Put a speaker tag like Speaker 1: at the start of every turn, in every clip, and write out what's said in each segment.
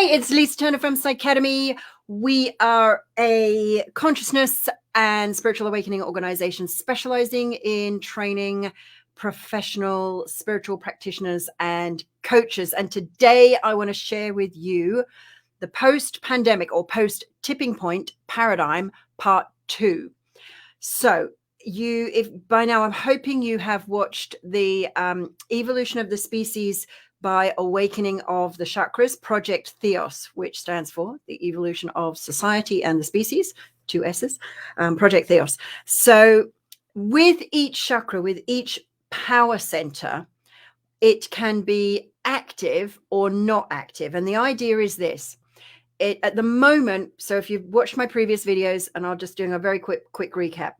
Speaker 1: Hi, it's Lisa Turner from Psycademy. We are a consciousness and spiritual awakening organization specializing in training professional spiritual practitioners and coaches. And today I want to share with you the post-pandemic or post-tipping point paradigm part 2. So if by now, I'm hoping you have watched the evolution of the species by awakening of the chakras, Project Theos, which stands for the evolution of society and the species, 2 S's, Project Theos. So with each chakra, with each power center, it can be active or not active. And the idea is this. At the moment, so if you've watched my previous videos, and I'll just doing a very quick recap.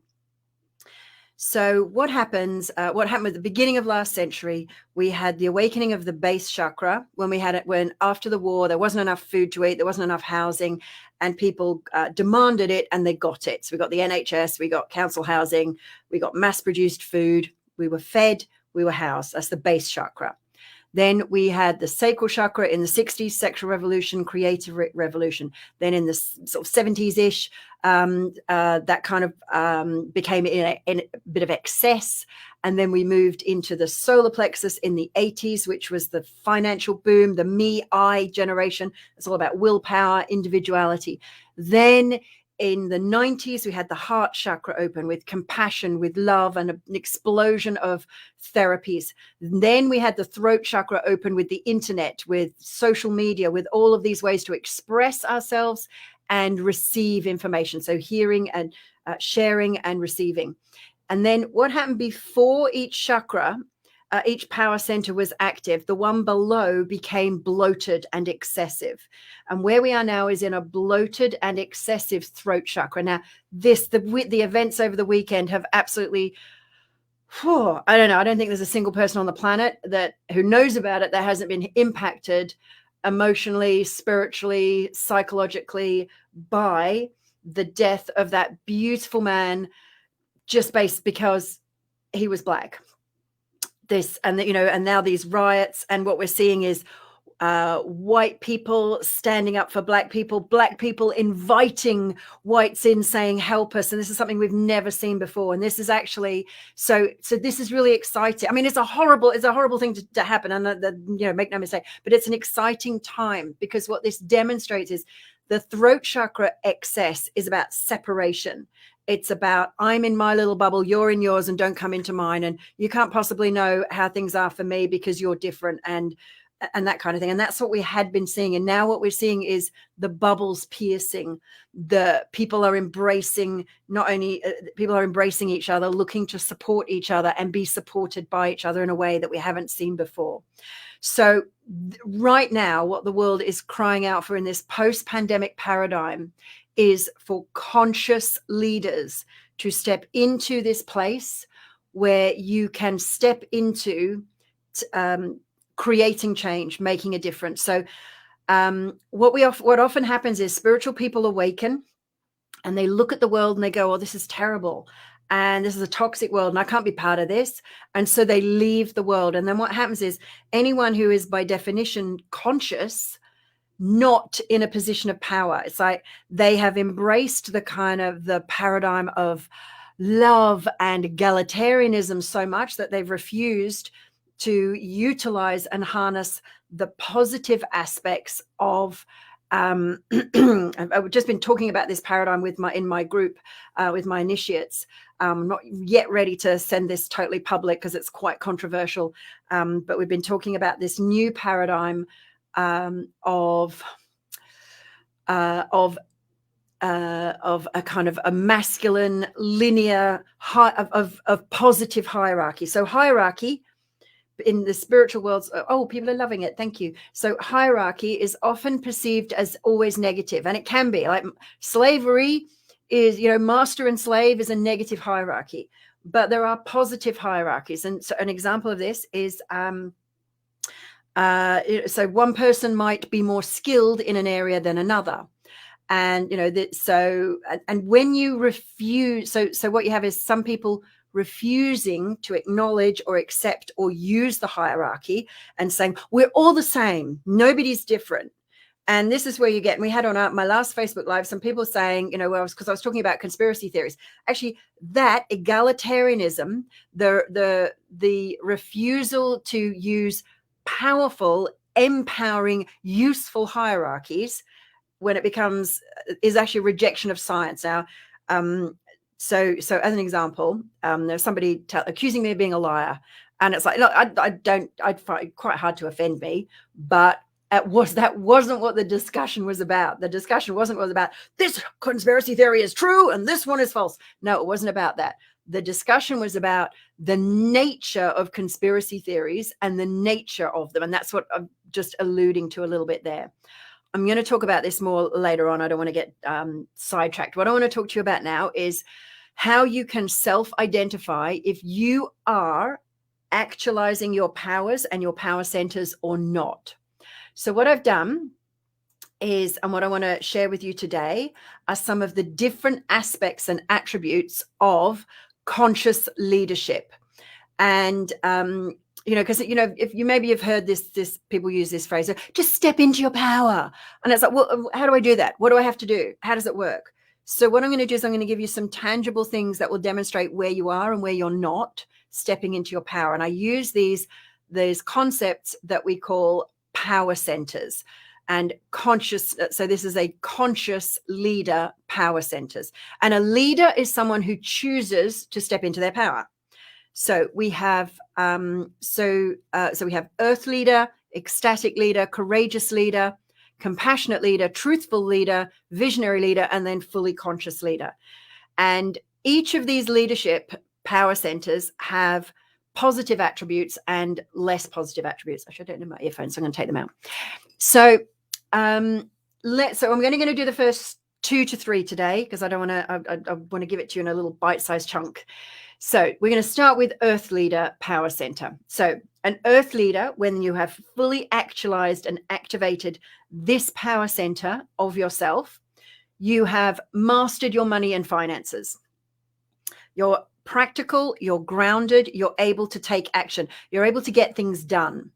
Speaker 1: So what happened at the beginning of last century, we had the awakening of the base chakra when after the war, there wasn't enough food to eat, there wasn't enough housing, and people demanded it and they got it. So we got the NHS, we got council housing, we got mass produced food, we were fed, we were housed. That's the base chakra. Then we had the sacral chakra in the 60s, sexual revolution, creative revolution. Then in the sort of 70s-ish, that kind of became in a bit of excess. And then we moved into the solar plexus in the 80s, which was the financial boom, the me-I generation. It's all about willpower, individuality. Then in the 90s, we had the heart chakra open with compassion, with love, and an explosion of therapies. Then we had the throat chakra open with the internet, with social media, with all of these ways to express ourselves and receive information. So hearing and sharing and receiving. And then what happened before each chakra, each power center was active, the one below became bloated and excessive. And where we are now is in a bloated and excessive throat chakra. Now, the events over the weekend have absolutely, I don't know. I don't think there's a single person on the planet who knows about it that hasn't been impacted emotionally, spiritually, psychologically by the death of that beautiful man just based because he was Black. And now these riots, and what we're seeing is white people standing up for black people inviting whites in, saying help us. And this is something we've never seen before, and this is actually so this is really exciting. I mean, it's a horrible thing to happen, and make no mistake, but it's an exciting time, because what this demonstrates is the throat chakra excess is about separation. It's about, I'm in my little bubble, you're in yours, and don't come into mine. And you can't possibly know how things are for me because you're different, and that kind of thing. And that's what we had been seeing. And now what we're seeing is the bubbles piercing. The people are embracing, people are embracing each other, looking to support each other and be supported by each other in a way that we haven't seen before. So right now, what the world is crying out for in this post-pandemic paradigm is for conscious leaders to step into this place where you can step into creating change, making a difference. So what often happens is spiritual people awaken and they look at the world and they go, oh, this is terrible. And this is a toxic world and I can't be part of this. And so they leave the world. And then what happens is anyone who is by definition conscious, not in a position of power, it's like they have embraced the paradigm of love and egalitarianism so much that they've refused to utilize and harness the positive aspects of I've just been talking about this paradigm in my group with my initiates. I'm not yet ready to send this totally public because it's quite controversial, but we've been talking about this new paradigm of a kind of a masculine linear of positive hierarchy. So hierarchy in the spiritual world, people are loving it, thank you. So hierarchy is often perceived as always negative, and it can be. Like slavery is, master and slave is a negative hierarchy, but there are positive hierarchies. And so an example of this is so one person might be more skilled in an area than another. And, and when you refuse, so what you have is some people refusing to acknowledge or accept or use the hierarchy and saying, we're all the same, nobody's different. And this is where you get, and we had on my last Facebook Live, some people saying, you know, well, because I was talking about conspiracy theories. Actually, that egalitarianism, the refusal to use powerful, empowering, useful hierarchies when it becomes, is actually a rejection of science. Now, so as an example, there's somebody accusing me of being a liar. And it's like, look, I'd find it quite hard to offend me, but that wasn't what the discussion was about. The discussion wasn't about this conspiracy theory is true and this one is false. No, it wasn't about that. The discussion was about the nature of conspiracy theories and the nature of them. And that's what I'm just alluding to a little bit there. I'm going to talk about this more later on. I don't want to get sidetracked. What I want to talk to you about now is how you can self-identify if you are actualizing your powers and your power centers or not. So what I've done is, and what I want to share with you today are some of the different aspects and attributes of conscious leadership. And, you know, because, you know, if you maybe have heard this people use this phrase, just step into your power. And it's like, well, how do I do that? What do I have to do? How does it work? So what I'm going to do is I'm going to give you some tangible things that will demonstrate where you are and where you're not stepping into your power. And I use these concepts that we call power centers and conscious. So this is a conscious leader power centers. And a leader is someone who chooses to step into their power. So we have so we have earth leader, ecstatic leader, courageous leader, compassionate leader, truthful leader, visionary leader, and then fully conscious leader. And each of these leadership power centers have positive attributes and less positive attributes. Actually, I don't know my earphones, so I'm going to take them out. So I'm going to do the first 2 to 3 today because I want to give it to you in a little bite-sized chunk. So we're going to start with Earth Leader Power Center. So an Earth Leader, when you have fully actualized and activated this power center of yourself, you have mastered your money and finances. You're practical, you're grounded, you're able to take action. You're able to get things done.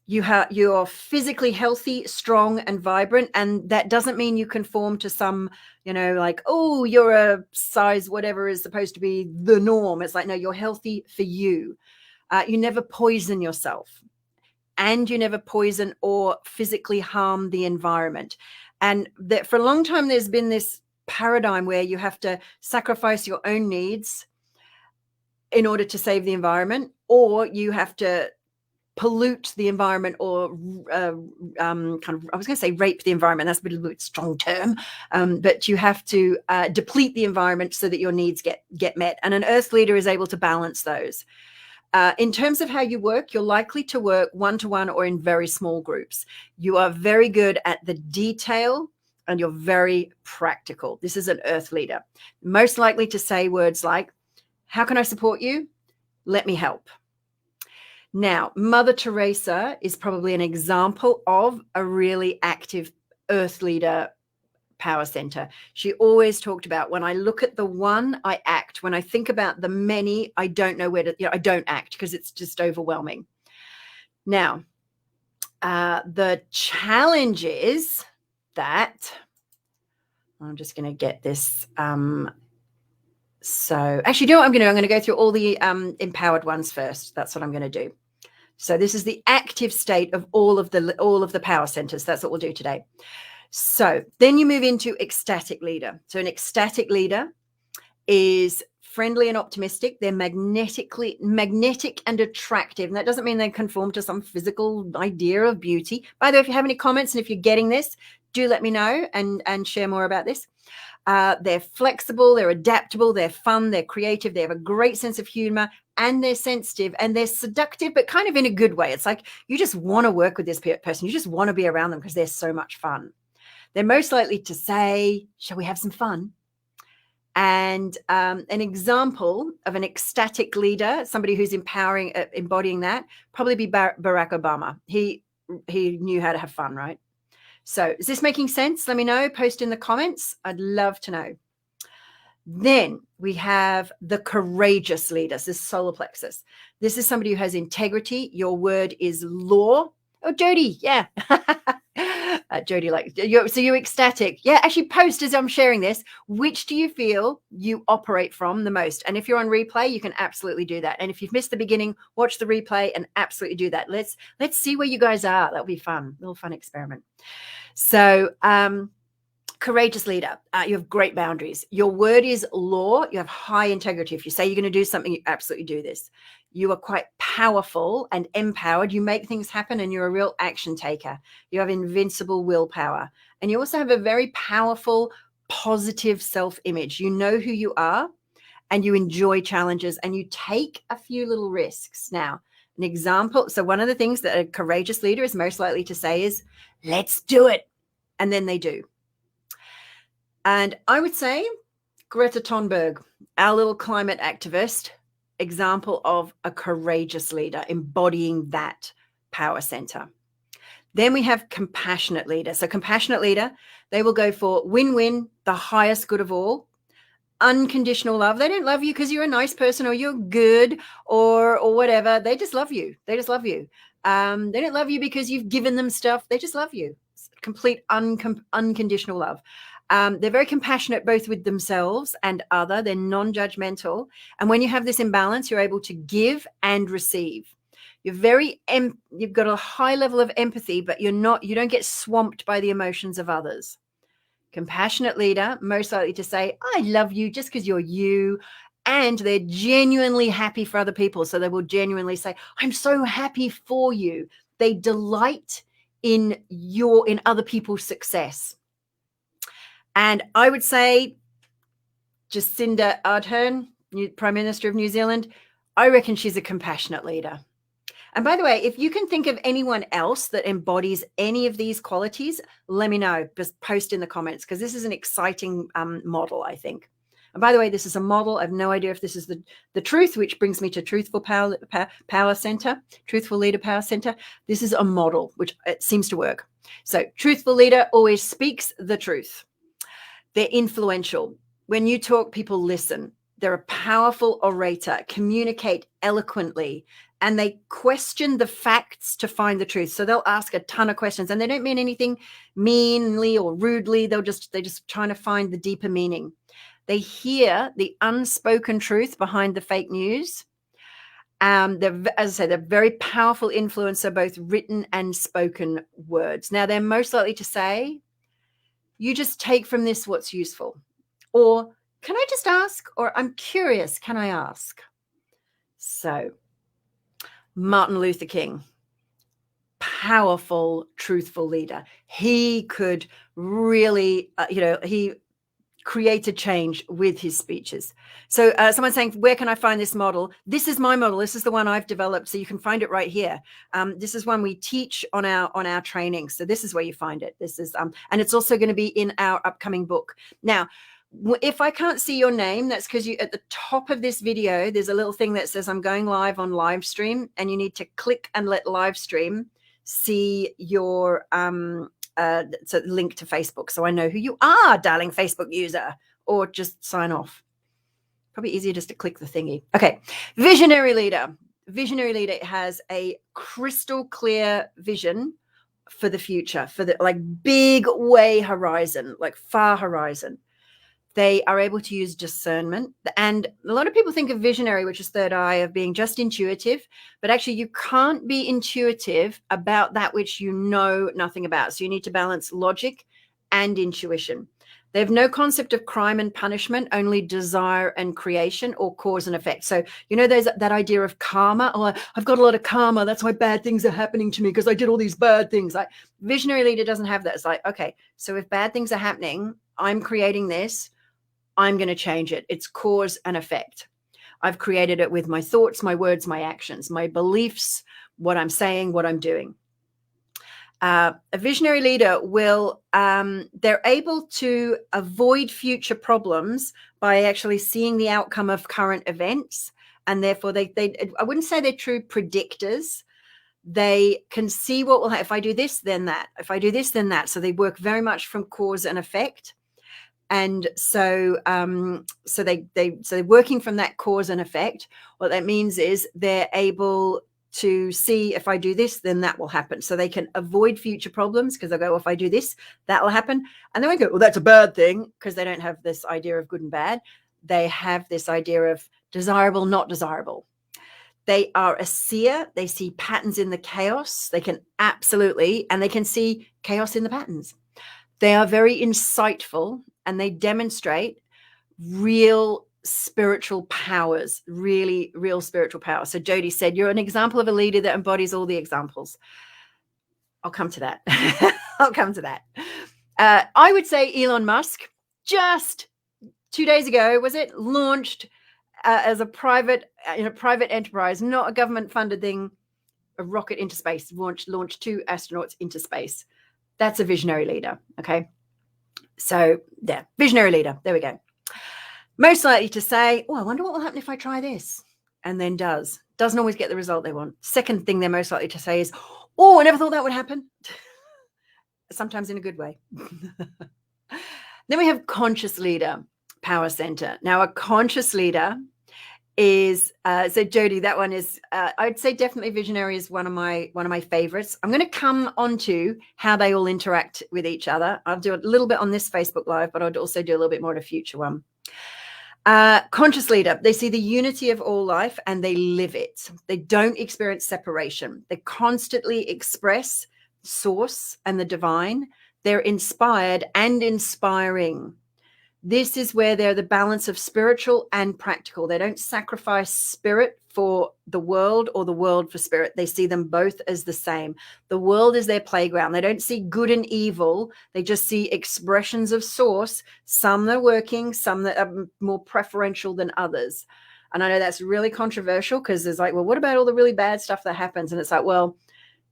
Speaker 1: You're physically healthy, strong, and vibrant. And that doesn't mean you conform to some, you know, like, oh, you're a size, whatever is supposed to be the norm. It's like, no, you're healthy for you. You never poison yourself, and you never poison or physically harm the environment. And that for a long time, there's been this paradigm where you have to sacrifice your own needs in order to save the environment, or you have to pollute the environment or I was going to say rape the environment. That's a bit strong term, but you have to deplete the environment so that your needs get met. And an Earth Leader is able to balance those. In terms of how you work, you're likely to work one-to-one or in very small groups. You are very good at the detail and you're very practical. This is an Earth Leader. Most likely to say words like, how can I support you? Let me help. Now, Mother Teresa is probably an example of a really active Earth Leader power center. She always talked about, when I look at the one, I act. When I think about the many, I don't know where to, I don't act because it's just overwhelming. Now, the challenge is that, I'm just going to get this. So actually, you know what I'm going to go through all the empowered ones first. That's what I'm going to do. So this is the active state of all of the power centers. That's what we'll do today. So then you move into ecstatic leader. So an ecstatic leader is friendly and optimistic. They're magnetic and attractive. And that doesn't mean they conform to some physical idea of beauty. By the way, if you have any comments and if you're getting this, do let me know and share more about this. They're flexible, they're adaptable, they're fun, they're creative, they have a great sense of humor, and they're sensitive and they're seductive, but kind of in a good way. It's like you just want to work with this person. You just want to be around them because they're so much fun. They're most likely to say, shall we have some fun? And an example of an ecstatic leader, somebody who's embodying that, probably be Barack Obama. He knew how to have fun, right? So is this making sense? Let me know. Post in the comments. I'd love to know. Then we have the courageous leaders, this solar plexus. This is somebody who has integrity. Your word is law. Oh, Jody, yeah. Jody, like, so you're ecstatic. Yeah, actually post as I'm sharing this. Which do you feel you operate from the most? And if you're on replay, you can absolutely do that. And if you've missed the beginning, watch the replay and absolutely do that. Let's see where you guys are. That'll be fun. Little fun experiment. So, courageous leader. You have great boundaries. Your word is law. You have high integrity. If you say you're going to do something, you absolutely do this. You are quite powerful and empowered. You make things happen and you're a real action taker. You have invincible willpower. And you also have a very powerful, positive self-image. You know who you are and you enjoy challenges and you take a few little risks. Now, an example. So one of the things that a courageous leader is most likely to say is, let's do it. And then they do. And I would say Greta Thunberg, our little climate activist, example of a courageous leader embodying that power center. Then we have compassionate leader. So compassionate leader, they will go for win-win, the highest good of all, unconditional love. They don't love you because you're a nice person or you're good or whatever. They just love you. They just love you. They don't love you because you've given them stuff. They just love you. Complete unconditional love. They're very compassionate both with themselves and other. They're non-judgmental. And when you have this imbalance, you're able to give and receive. You've got a high level of empathy, but you don't get swamped by the emotions of others. Compassionate leader, most likely to say, I love you just because you're you. And they're genuinely happy for other people. So they will genuinely say, I'm so happy for you. They delight in other people's success. And I would say Jacinda Ardern, Prime Minister of New Zealand, I reckon she's a compassionate leader. And by the way, if you can think of anyone else that embodies any of these qualities, let me know. Just post in the comments because this is an exciting model, I think. And by the way, this is a model. I have no idea if this is the truth, which brings me to Truthful Power Center, Truthful Leader Power Center. This is a model, which it seems to work. So truthful leader always speaks the truth. They're influential. When you talk, people listen. They're a powerful orator, communicate eloquently, and they question the facts to find the truth. So they'll ask a ton of questions, and they don't mean anything meanly or rudely. They're just trying to find the deeper meaning. They hear the unspoken truth behind the fake news. They're, as I say, they're very powerful influencer, both written and spoken words. Now, they're most likely to say, you just take from this what's useful. Or, can I just ask? Or, I'm curious, can I ask? So, Martin Luther King, powerful, truthful leader. He could really, he created change with his speeches. So someone's saying, where can I find this model? This is my model. This is the one I've developed. So you can find it right here. This is one we teach on our training. So this is where you find it. This is, and it's also going to be in our upcoming book. Now, if I can't see your name, that's because at the top of this video, there's a little thing that says I'm going live on live stream, and you need to click and let live stream see your, so link to Facebook. So I know who you are, darling Facebook user, or just sign off. Probably easier just to click the thingy. Okay. Visionary leader. Visionary leader has a crystal clear vision for the future, for the big way horizon, like far horizon. They are able to use discernment. And a lot of people think of visionary, which is third eye, of being just intuitive. But actually, you can't be intuitive about that which you know nothing about. So you need to balance logic and intuition. They have no concept of crime and punishment, only desire and creation, or cause and effect. So, there's that idea of karma. Oh, I've got a lot of karma. That's why bad things are happening to me because I did all these bad things. Like, visionary leader doesn't have that. It's like, okay, so if bad things are happening, I'm creating this. I'm going to change it. It's cause and effect. I've created it with my thoughts, my words, my actions, my beliefs, what I'm saying, what I'm doing. A visionary leader they're able to avoid future problems by actually seeing the outcome of current events. And therefore, I wouldn't say they're true predictors. They can see what will happen. If I do this, then that. If I do this, then that. So they work very much from cause and effect. And so, they're working from that cause and effect. What that means is they're able to see if I do this, then that will happen. So they can avoid future problems because they'll go, well, if I do this, that will happen. And they won't go, well, that's a bad thing, because they don't have this idea of good and bad. They have this idea of desirable, not desirable. They are a seer. They see patterns in the chaos. They can absolutely, and they can see chaos in the patterns. They are very insightful, and they demonstrate real spiritual powers, really real spiritual power. So Jody said, you're an example of a leader that embodies all the examples. I'll come to that. I'll come to that. I would say Elon Musk just 2 days ago, was it, launched as a private enterprise, not a government funded thing, a rocket into space, launched 2 astronauts into space. That's a visionary leader. Okay. So yeah, visionary leader. There we go. Most likely to say, oh, I wonder what will happen if I try this. And then doesn't always get the result they want. Second thing they're most likely to say is, oh, I never thought that would happen. Sometimes in a good way. Then we have conscious leader, power center. Now a conscious leader is, so Jody, that one is, I'd say definitely visionary is one of my favorites. I'm going to come onto how they all interact with each other. I'll do a little bit on this Facebook Live, but I'd also do a little bit more in a future one. Conscious leader, they see the unity of all life and they live it. They don't experience separation. They constantly express source and the divine. They're inspired and inspiring. This is where they're the balance of spiritual and practical. They don't sacrifice spirit for the world or the world for spirit. They see them both as the same. The world is their playground. They don't see good and evil. They just see expressions of source, some that are working, some that are more preferential than others. And I know that's really controversial because there's like, well, what about all the really bad stuff that happens? And it's like, well,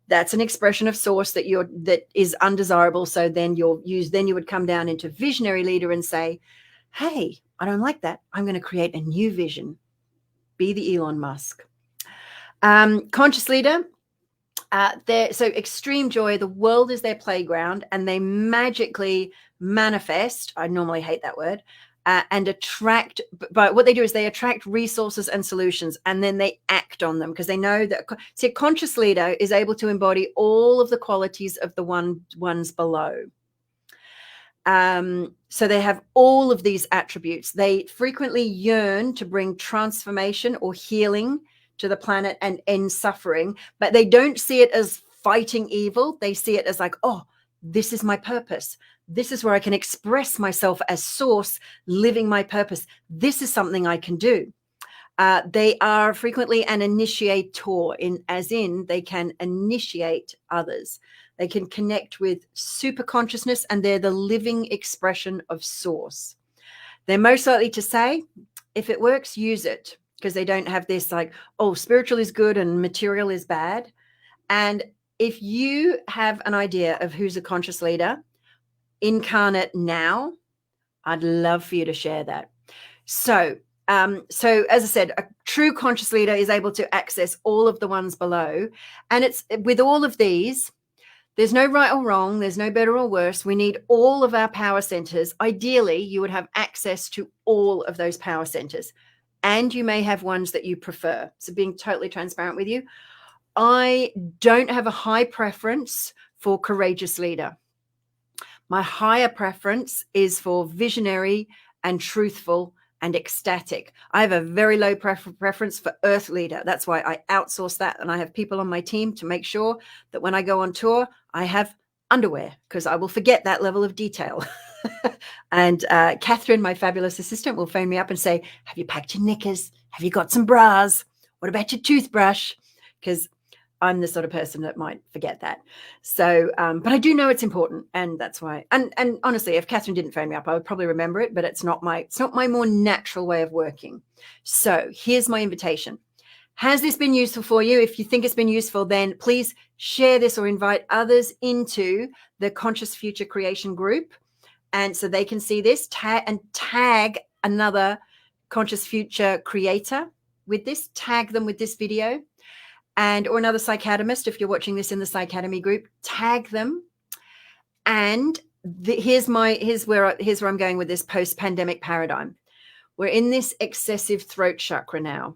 Speaker 1: that's an expression of source that is undesirable. So then you would come down into visionary leader and say, hey, I don't like that. I'm going to create a new vision. Be the Elon Musk. Conscious leader, so extreme joy. The world is their playground, and they magically manifest. I normally hate that word. And attract, but what they do is they attract resources and solutions, and then they act on them because they know that. See, a conscious leader is able to embody all of the qualities of the ones below. So they have all of these attributes. They frequently yearn to bring transformation or healing to the planet and end suffering, but they don't see it as fighting evil. They see it as like, oh, this is my purpose. This is where I can express myself as source, living my purpose. This is something I can do. They are frequently an initiator, as in they can initiate others. They can connect with super consciousness, and they're the living expression of source. They're most likely to say, if it works, use it, because they don't have this like, oh, spiritual is good and material is bad. And if you have an idea of who's a conscious leader, incarnate now, I'd love for you to share that. So as I said, a true conscious leader is able to access all of the ones below. And it's with all of these, there's no right or wrong. There's no better or worse. We need all of our power centers. Ideally, you would have access to all of those power centers, and you may have ones that you prefer. So being totally transparent with you, I don't have a high preference for courageous leader. My higher preference is for visionary and truthful and ecstatic. I have a very low preference for earth leader. That's why I outsource that. And I have people on my team to make sure that when I go on tour, I have underwear, because I will forget that level of detail. And Catherine, my fabulous assistant, will phone me up and say, have you packed your knickers? Have you got some bras? What about your toothbrush? Because I'm the sort of person that might forget that. So, but I do know it's important, and that's why. And honestly, if Catherine didn't phone me up, I would probably remember it. But it's not my more natural way of working. So here's my invitation. Has this been useful for you? If you think it's been useful, then please share this or invite others into the Conscious Future Creation group, and so they can see this. Tag another Conscious Future creator with this. Tag them with this video. Or another psychademist, if you're watching this in the Psycademy group, tag them. And here's where I'm going with this post-pandemic paradigm. We're in this excessive throat chakra now.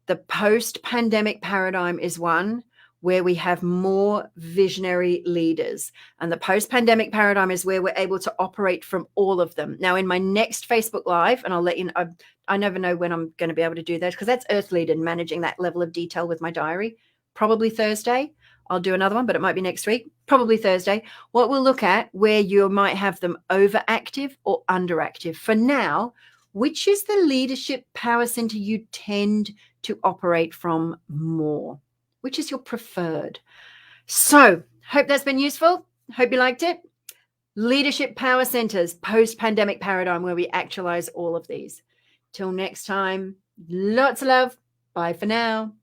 Speaker 1: The post-pandemic paradigm is one where we have more visionary leaders. And the post-pandemic paradigm is where we're able to operate from all of them. Now, in my next Facebook Live, and I'll let you know, I never know when I'm going to be able to do that because that's Earth Lead and managing that level of detail with my diary. Probably Thursday. I'll do another one, but it might be next week. Probably Thursday. What we'll look at where you might have them overactive or underactive. For now, which is the leadership power center you tend to operate from more? Which is your preferred? So, hope that's been useful. Hope you liked it. Leadership power centers, post-pandemic paradigm where we actualize all of these. Till next time, lots of love. Bye for now.